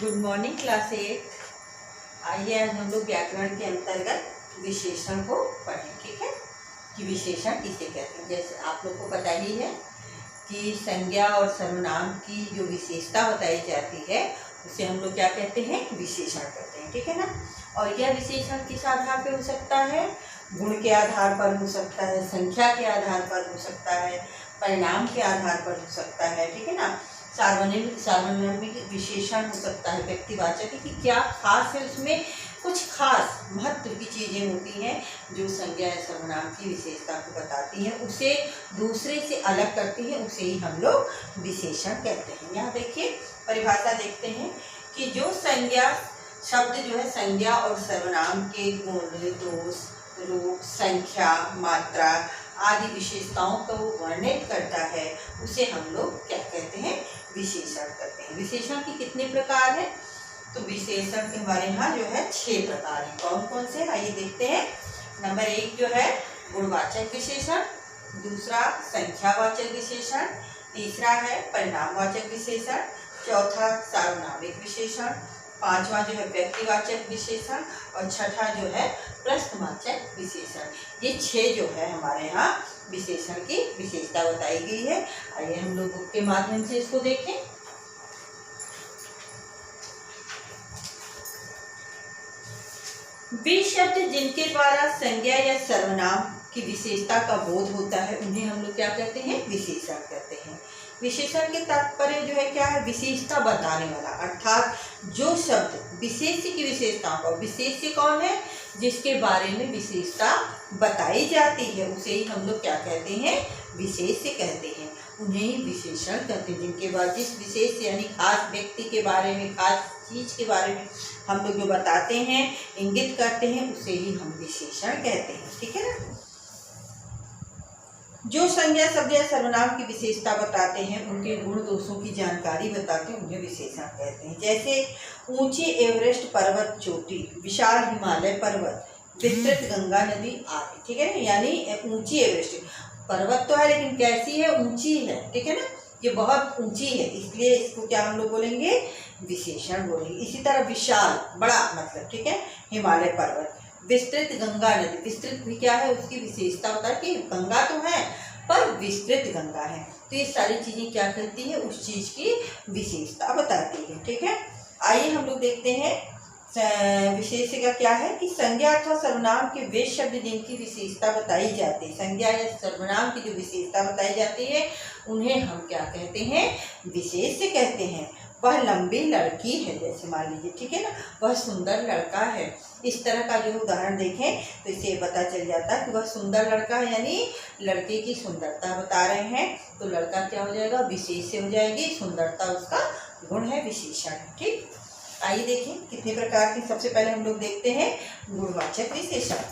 Good morning class 8। आइए आज हम लोग व्याकरण के अंतर्गत विशेषण को पढ़ें। ठीक है कि विशेषण किसे कहते हैं। जैसे आप लोग को पता ही है कि संज्ञा और सर्वनाम की जो विशेषता बताई जाती है उसे हम लोग क्या कहते हैं, विशेषण कहते हैं। ठीक है ना। और यह विशेषण किस आधार पर हो सकता है, गुण के आधार पर हो सकता है, संख्या के आधार पर हो सकता है, परिणाम के आधार पर हो सकता है। ठीक है ना। सार्वनामिक विशेषण हो सकता है, व्यक्तिवाचक है कि क्या खास है, उसमें कुछ खास महत्व की चीज़ें होती हैं जो संज्ञा या सर्वनाम की विशेषता को बताती हैं, उसे दूसरे से अलग करती हैं, उसे ही हम लोग विशेषण कहते हैं। यहाँ देखिए परिभाषा देखते हैं कि जो संज्ञा शब्द जो है संज्ञा और सर्वनाम के गुण, दोष, रूप, संख्या, मात्रा आदि विशेषताओं को वर्णित करता है उसे हम लोग क्या कहते हैं, विशेषण कहते हैं। विशेषण की कितने प्रकार हैं, तो विशेषण के हमारे यहाँ जो है 6 प्रकार हैं। कौन कौन से, आइए देखते हैं। नंबर 1 जो है गुणवाचक विशेषण, दूसरा संख्यावाचक विशेषण, तीसरा है परिणामवाचक विशेषण, चौथा सार्वनामिक विशेषण, पांचवा जो है व्यक्तिवाचक विशेषण और छठा जो है प्रश्नवाचक विशेषण। ये 6 जो है हमारे यहाँ विशेषण की विशेषता बताई गई है। आइए हम लोग बुक के माध्यम से इसको देखें। वे शब्द जिनके द्वारा संज्ञा या सर्वनाम की विशेषता का बोध होता है उन्हें हम लोग क्या कहते हैं, विशेषण कहते हैं। विशेषण के तात्पर्य जो है क्या है, विशेषता बताने वाला, अर्थात जो शब्द विशेष्य की विशेषताओं का, विशेष्य कौन है, जिसके बारे में विशेषता बताई जाती है उसे ही हम लोग क्या कहते हैं, विशेष्य कहते हैं। उन्हें ही विशेषण कहते हैं। जिनके बाद जिस विशेष यानी खास व्यक्ति के बारे में, खास चीज के बारे में हम लोग जो बताते हैं, इंगित करते हैं, उसे ही हम विशेषण कहते हैं। ठीक है ना। जो संज्ञा शब्द या सर्वनाम की विशेषता बताते हैं, उनके गुण दोषों की जानकारी बताते हैं, उन्हें विशेषण कहते हैं। जैसे ऊंची एवरेस्ट पर्वत चोटी, विशाल हिमालय पर्वत, विस्तृत गंगा नदी आदि। ठीक है ना। यानी ऊंची एवरेस्ट पर्वत तो है लेकिन कैसी है, ऊंची है। ठीक है ना। ये बहुत ऊंची है, इसलिए इसको क्या हम लोग बोलेंगे, विशेषण बोलेंगे। इसी तरह विशाल बड़ा मतलब, ठीक है, हिमालय पर्वत, विस्तृत गंगा नदी, विस्तृत भी क्या है, उसकी विशेषता होता है कि गंगा तो है पर विस्तृत गंगा है। तो ये सारी चीजें क्या करती है, उस चीज की विशेषता बताती है। ठीक है। आइए हम लोग देखते हैं विशेष्य का क्या है कि संज्ञा अथवा सर्वनाम के वे शब्द जिनकी विशेषता बताई जाती है, संज्ञा या सर्वनाम की जो विशेषता बताई जाती है उन्हें हम क्या कहते हैं, विशेष्य कहते हैं। वह लंबी लड़की है, जैसे मान लीजिए, ठीक है ना, वह सुंदर लड़का है। इस तरह का जो उदाहरण देखें तो इससे पता चल जाता है कि वह सुंदर लड़का है, यानी लड़के की सुंदरता बता रहे हैं, तो लड़का क्या हो जाएगा, विशेष्य हो जाएगी। सुंदरता उसका गुण है, विशेषण है। ठीक। आइए देखें कितने प्रकार के। सबसे पहले हम लोग देखते हैं गुणवाचक विशेषण।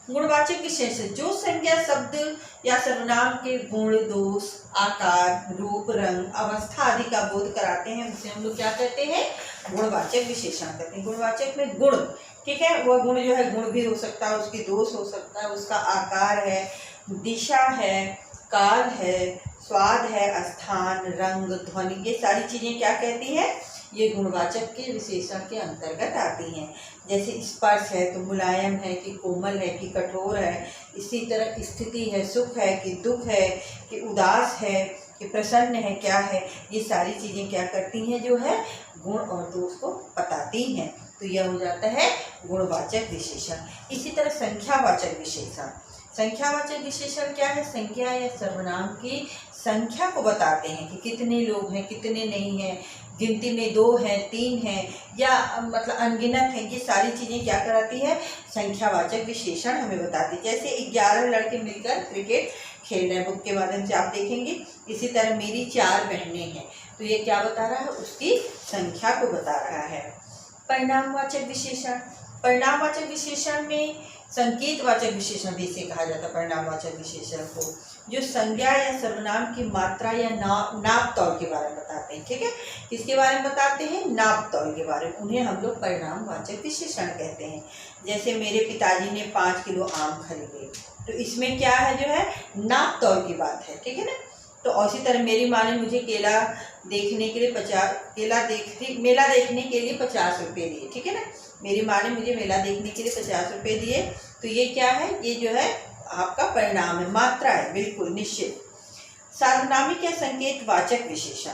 गुणवाचक विशेषण जो संज्ञा शब्द या सर्वनाम के गुण, दोष, आकार, रूप, रंग, अवस्था आदि का बोध कराते हैं उसे हम लोग क्या कहते हैं, गुणवाचक विशेषण कहते हैं। गुणवाचक में गुण, ठीक है, वह गुण जो है गुण भी हो सकता है, उसकी दोष हो सकता है, उसका आकार है, दिशा है, काल है, स्वाद है, स्थान, रंग, ध्वनि, ये सारी चीजें क्या कहती हैं, ये गुणवाचक के विशेषण के अंतर्गत आती हैं। जैसे स्पर्श है तो मुलायम है कि कोमल है कि कठोर है। इसी तरह स्थिति है, सुख है कि दुख है कि उदास है कि प्रसन्न है, क्या है, ये सारी चीजें क्या करती हैं, जो है गुण और दोष को बताती हैं। तो यह हो जाता है गुणवाचक विशेषण। इसी तरह संख्यावाचक विशेषण। संख्यावाचक विशेषण क्या है, संख्या या सर्वनाम की संख्या को बताते हैं कि कितने लोग हैं, कितने नहीं हैं, गिनती में 2 हैं, 3 हैं, या मतलब अनगिनत है। ये सारी चीज़ें क्या कराती है, संख्यावाचक विशेषण हमें बताती है। जैसे 11 लड़के मिलकर क्रिकेट खेल रहे हैं, बुक के माध्यम से आप देखेंगे। इसी तरह मेरी 4 बहनें हैं, तो ये क्या बता रहा है, उसकी संख्या को बता रहा है। परिणामवाचक विशेषण। परिणामवाचक विशेषण में संकेतवाचक विशेषण भी इसे कहा जाता है। परिणामवाचक विशेषण को जो संज्ञा या सर्वनाम की मात्रा या नाप तौल के बारे में बताते हैं। ठीक है। किसके बारे में बताते हैं, नाप तौल के बारे में, उन्हें हम लोग परिणामवाचक विशेषण कहते हैं। जैसे मेरे पिताजी ने 5 किलो आम खरीदे, तो इसमें क्या है, जो है नाप तौल की बात है। ठीक है ना। तो उसी तरह मेरी माँ ने मुझे मेला देखने के लिए 50 रुपये दिए, ठीक है ना। मेरी माँ ने मुझे मेला देखने के लिए 50 रुपये दिए। तो ये क्या है, ये जो है आपका परिणाम है, मात्रा है, बिल्कुल निश्चित। सार्वनामिक या संकेत वाचक विशेषण,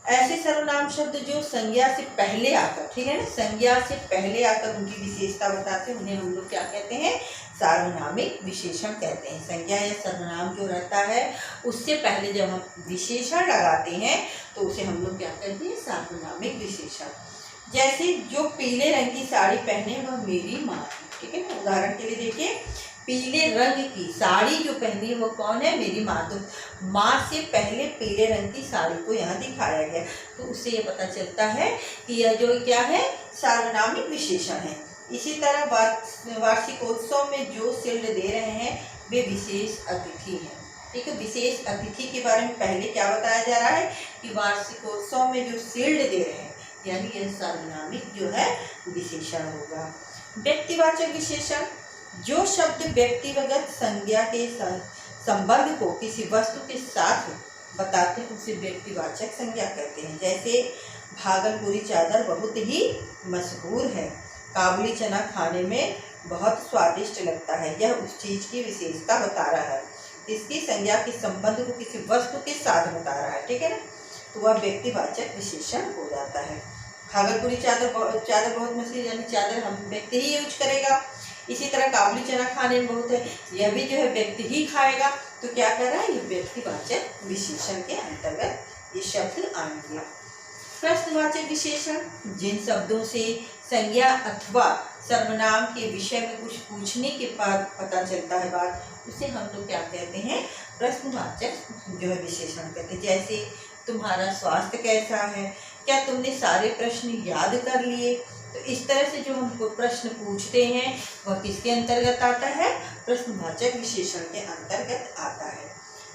ऐसे सर्वनाम शब्द जो संज्ञा से पहले आकर, ठीक है ना, संज्ञा से पहले आकर उनकी विशेषता बताते हैं, उन्हें हम लोग क्या कहते हैं, सार्वनामिक विशेषण कहते हैं। संज्ञा या सर्वनाम जो रहता है उससे पहले जब हम विशेषण लगाते हैं तो उसे हम लोग क्या कहते हैं, सार्वनामिक विशेषण। जैसे जो पीले रंग की साड़ी पहने वह मेरी माँ है, ठीक है ना। उदाहरण के लिए देखिए, पीले रंग की साड़ी जो पहनी है वो कौन है, मेरी माँ। तो माँ से पहले पीले रंग की साड़ी को यहाँ दिखाया गया, तो उससे ये पता चलता है कि यह जो क्या है, सार्वनामिक विशेषण है। इसी तरह वार्षिकोत्सव में जो शील्ड दे रहे हैं वे विशेष अतिथि हैं, ठीक है। विशेष अतिथि के बारे में पहले क्या बताया जा रहा है कि वार्षिकोत्सव में जो शील्ड दे रहे हैं, यानी यह सार्वनामिक जो है विशेषण होगा। व्यक्तिवाचक विशेषण, जो शब्द व्यक्तिगत संज्ञा के संबंध को किसी वस्तु के साथ बताते हैं उसे व्यक्तिवाचक संज्ञा कहते हैं। जैसे भागलपुरी चादर बहुत ही मशहूर है, काबुली चना खाने में बहुत स्वादिष्ट लगता है, यह उस चीज की विशेषता बता रहा है, इसकी संज्ञा के संबंध को किसी वस्तु के साथ बता रहा है, ठीक है ना। तो वह व्यक्तिवाचक विशेषण हो जाता है। भागलपुरी चादर बहुत मशहूर, यानी चादर हम व्यक्ति ही यूज करेगा। इसी तरह काबुली चना खाने में बहुत है, यह भी जो है व्यक्ति ही खाएगा, तो क्या कर रहा है, ये व्यक्तिवाचक विशेषण के अंतर्गत ये शब्द आएंगे। प्रश्नवाचक विशेषण, जिन शब्दों से संज्ञा अथवा सर्वनाम के विषय में कुछ पूछने के बाद पता चलता है बात, उसे हम लोग क्या कहते हैं, प्रश्नवाचक जो है विशेषण कहते हैं। जैसे तुम्हारा स्वास्थ्य कैसा है, क्या तुमने सारे प्रश्न याद कर लिए। तो इस तरह से जो हमको प्रश्न पूछते हैं वह किसके अंतर्गत आता है, प्रश्नवाचक विशेषण के अंतर्गत आता है।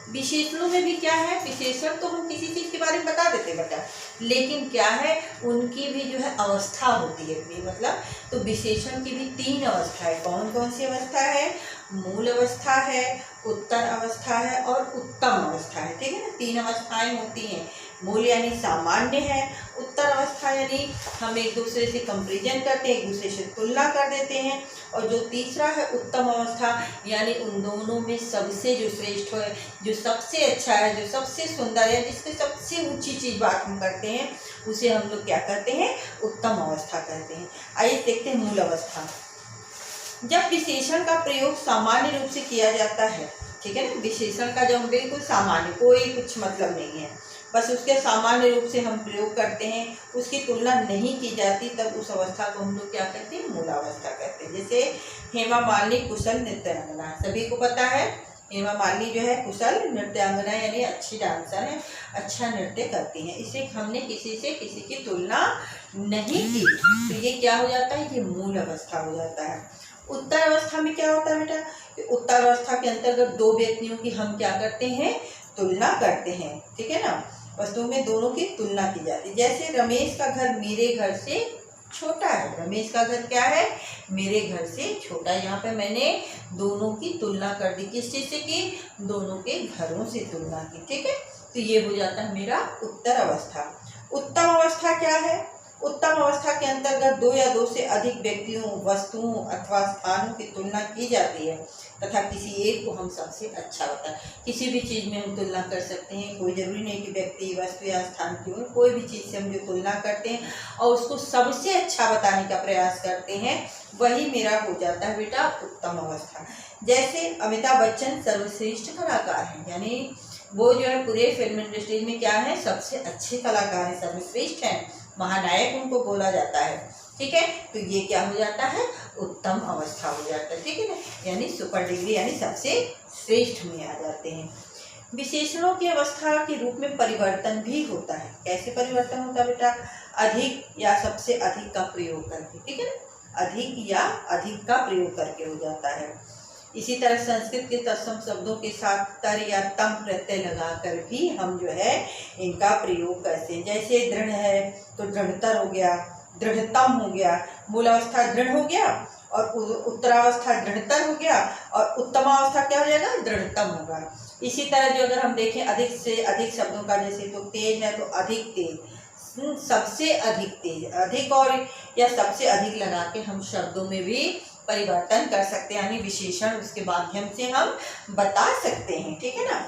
विशेषणों में भी क्या है, विशेषण तो हम किसी चीज के बारे में बता देते बेटा, लेकिन क्या है उनकी भी जो है अवस्था होती है, मतलब तो विशेषण की भी 3 अवस्था है। कौन कौन सी अवस्था है, मूल अवस्था है, उत्तर अवस्था है और उत्तम अवस्था है, ठीक है ना। 3 अवस्थाएं होती हैं। मूल यानी सामान्य है, उत्तर अवस्था यानी हम एक दूसरे से कंपैरिजन करते हैं, एक दूसरे से तुलना कर देते हैं, और जो तीसरा है उत्तम अवस्था, यानी उन दोनों में सबसे जो श्रेष्ठ है, जो सबसे अच्छा है, जो सबसे सुंदर है, जिसकी सबसे ऊंची चीज बात हम करते हैं, उसे हम लोग क्या कहते हैं, उत्तम अवस्था कहते हैं। आइए देखते हैं मूल अवस्था। जब विशेषण का प्रयोग सामान्य रूप से किया जाता है, ठीक है ना, विशेषण का जब बिल्कुल सामान्य, कोई कुछ मतलब नहीं है, बस उसके सामान्य रूप से हम प्रयोग करते हैं, उसकी तुलना नहीं की जाती, तब उस अवस्था को हम लोग क्या कहते हैं, मूलावस्था कहते हैं। जैसे हेमा मालिनी कुशल नृत्यांगना, सभी को पता है हेमा मालिनी जो है कुशल नृत्यांगना यानी अच्छी डांसर है, अच्छा नृत्य करती हैं, इसे हमने किसी से किसी की तुलना नहीं की, तो ये क्या हो जाता है, ये मूल अवस्था हो जाता है। उत्तर अवस्था में क्या होता है बेटा, उत्तर अवस्था के अंतर्गत 2 व्यक्तियों की हम क्या करते हैं, तुलना करते हैं, ठीक है ना। वस्तुओं में दोनों की तुलना की जाती है। जैसे रमेश का घर मेरे घर से छोटा है, रमेश का घर क्या है, मेरे घर से छोटा है। यहाँ पे मैंने दोनों की तुलना कर दी, किस चीज से की, दोनों के घरों से तुलना की, ठीक है। तो ये हो जाता है मेरा उत्तर अवस्था। उत्तम अवस्था क्या है, उत्तम अवस्था के अंतर्गत 2 या 2 से अधिक व्यक्तियों, वस्तुओं अथवा स्थानों की तुलना की जाती है तथा किसी एक को हम सबसे अच्छा होता है। किसी भी चीज़ में हम तुलना कर सकते हैं, कोई जरूरी नहीं कि व्यक्ति, वस्तु या स्थान की हो, कोई भी चीज़ से हम जो तुलना करते हैं और उसको सबसे अच्छा बताने का प्रयास करते हैं, वही मेरा हो जाता है बेटा उत्तम अवस्था। जैसे अमिताभ बच्चन सर्वश्रेष्ठ कलाकार हैं, यानी वो जो है पूरे फिल्म इंडस्ट्री में क्या है, सबसे अच्छे कलाकार हैं, सर्वश्रेष्ठ हैं, महानायक उनको बोला जाता है, ठीक है। तो ये क्या हो जाता है, उत्तम अवस्था हो जाता है, ठीक है ना, यानी सुपर डिग्री यानी सबसे श्रेष्ठ में आ जाते हैं। विशेषणों की अवस्था के रूप में परिवर्तन भी होता है। कैसे परिवर्तन होता है बेटा, अधिक या सबसे अधिक का प्रयोग करके, ठीक है ना, अधिक या अधिक का प्रयोग करके हो जाता है। इसी तरह संस्कृत के तत्सम शब्दों के साथ तर या तम प्रत्यय लगाकर भी हम जो है इनका प्रयोग करते हैं। जैसे दृढ़ है तो दृढ़तर हो गया, दृढ़तम हो गया, मूलावस्था दृढ़ हो गया और उत्तरावस्था दृढ़तर हो गया और उत्तमावस्था क्या हो जाएगा, दृढ़तम होगा। इसी तरह जो अगर हम देखें अधिक से अधिक शब्दों का, जैसे तो तेज है तो अधिक तेज, सबसे अधिक तेज, अधिक और या सबसे अधिक लगा के हम शब्दों में भी परिवर्तन कर सकते हैं, यानी विशेषण उसके माध्यम से हम बता सकते हैं। ठीक है ना।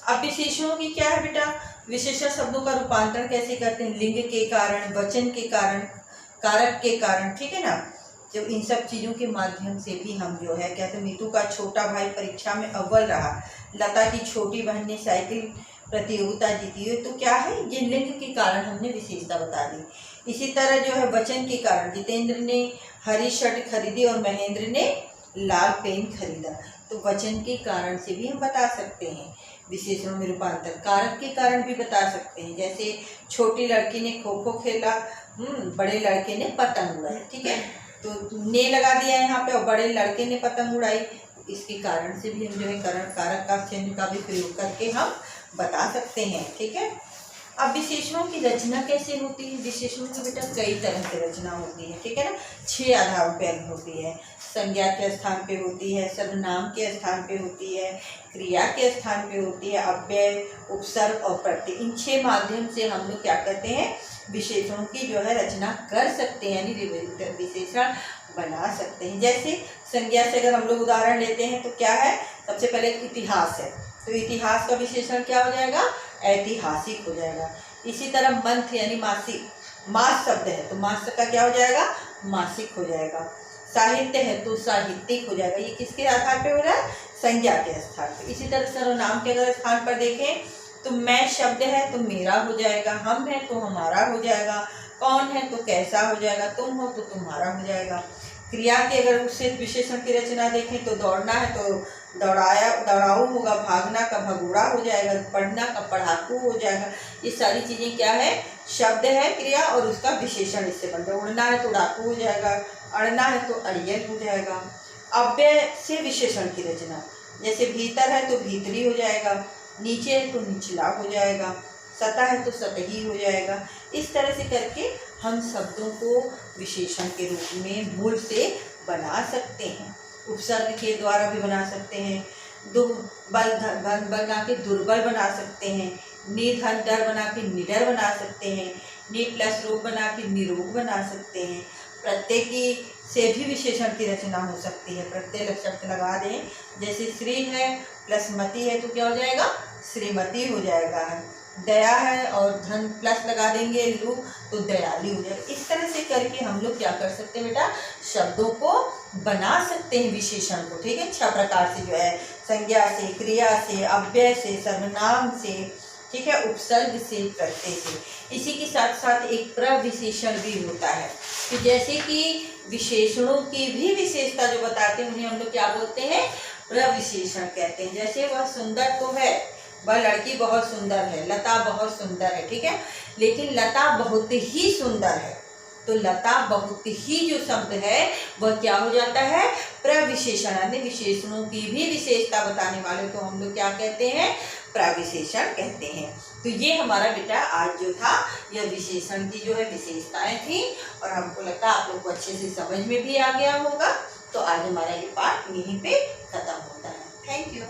अब विशेषणों की क्या है बेटा, विशेषण शब्दों का रूपांतरण कैसे करते हैं, लिंग के कारण, वचन के कारण, कारक के कारण। ठीक है ना। जब इन सब चीज़ों के माध्यम से भी हम जो है कहते हैं, मीतू का छोटा भाई परीक्षा में अव्वल रहा, लता की छोटी बहन ने साइकिल प्रतियोगिता जीती है, तो क्या है, ये लिंग के कारण हमने विशेषता बता दी। इसी तरह जो है वचन के कारण, जितेंद्र ने हरी शर्ट खरीदी और महेंद्र ने लाल पेन खरीदा, तो वचन के कारण से भी हम बता सकते हैं विशेषणों में रूपांतर। कारक के कारण भी बता सकते हैं, जैसे छोटी लड़की ने खो खो खेला, बड़े लड़के ने पतंग उड़ाई। ठीक है, तो ने लगा दिया यहाँ पे और बड़े लड़के ने पतंग उड़ाई, इसके कारण से भी हम जो है कारक का चिन्ह का भी प्रयोग करके हम बता सकते हैं। ठीक है। अब विशेषणों की रचना कैसे होती है, विशेषणों की बेटा कई तरह की रचना होती है। ठीक है ना। 6 आधारों पर होती है, संज्ञा के स्थान पे होती है, सर्वनाम के स्थान पे होती है, क्रिया के स्थान पे होती है, अव्यय, उपसर्ग और प्रत्यय। इन 6 माध्यम से हम लोग क्या करते हैं, विशेषणों की जो है रचना कर सकते हैं, यानी विशेषण बना सकते हैं। जैसे संज्ञा से अगर हम लोग उदाहरण लेते हैं तो क्या है, सबसे पहले इतिहास है, तो इतिहास का विशेषण क्या हो जाएगा, ऐतिहासिक हो जाएगा। इसी तरह मंथ यानी मासिक, मास शब्द है तो मास का क्या हो जाएगा, मासिक हो जाएगा। साहित्य है तो साहित्यिक हो जाएगा। ये किसके आधार पे हो रहा है, संज्ञा के स्थान पे। इसी तरह सर्वनाम के अगर स्थान पर देखें तो मैं शब्द है तो मेरा हो जाएगा, हम है तो हमारा हो जाएगा, कौन है तो कैसा हो जाएगा, तुम हो तो तुम्हारा हो जाएगा। क्रिया के अगर उससे विशेषण की रचना देखें तो दौड़ना है तो दौड़ाया दौड़ाऊ होगा, भागना का भगोड़ा हो जाएगा, पढ़ना का पढ़ाकू हो जाएगा। ये सारी चीज़ें क्या है, शब्द है क्रिया और उसका विशेषण इससे बनता है। उड़ना है तो डाकू हो जाएगा, अड़ना है तो अड़ियल हो जाएगा। अव्यय से विशेषण की रचना, जैसे भीतर है तो भीतरी हो जाएगा, नीचे है तो निचला हो जाएगा, सतह है तो सतही हो जाएगा। इस तरह से करके हम शब्दों को विशेषण के रूप में मूल से बना सकते हैं। उपसर्ग के द्वारा भी बना सकते हैं, बल बना के दुर्बल बना सकते हैं, निधन डर बना के निडर बना सकते हैं, नि प्लस रोग बना के निरोग बना सकते हैं। प्रत्यय की से भी विशेषण की रचना हो सकती है, प्रत्यय शब्द लगा दें, जैसे श्री है प्लस मति है तो क्या हो जाएगा, श्रीमती हो जाएगा। दया है और धन प्लस लगा देंगे लू तो दयालु हो जाएगा। इस तरह से करके हम लोग क्या कर सकते हैं बेटा, शब्दों को बना सकते हैं विशेषण को। ठीक है, 6 प्रकार से जो है, संज्ञा से, क्रिया से, अव्यय से, सर्वनाम से, ठीक है, उपसर्ग से, प्रत्यय से। इसी के साथ साथ एक प्रविशेषण भी होता है कि जैसे कि विशेषणों की भी विशेषता जो बताते हैं उन्हें हम लोग क्या बोलते हैं, प्रविशेषण कहते हैं। जैसे वह सुंदर तो है, वह लड़की बहुत सुंदर है, लता बहुत सुंदर है। ठीक है, लेकिन लता बहुत ही सुंदर है, तो लता बहुत ही जो शब्द है वह क्या हो जाता है, प्रविशेषण, यानी विशेषणों की भी विशेषता बताने वाले को हम लोग क्या कहते हैं, प्रविशेषण कहते हैं। तो ये हमारा बेटा आज जो था यह विशेषण की जो है विशेषताएं थी, और हमको लगता है आप लोग को अच्छे से समझ में भी आ गया होगा। तो आज हमारा ये पाठ यहीं पे खत्म होता है। Thank you.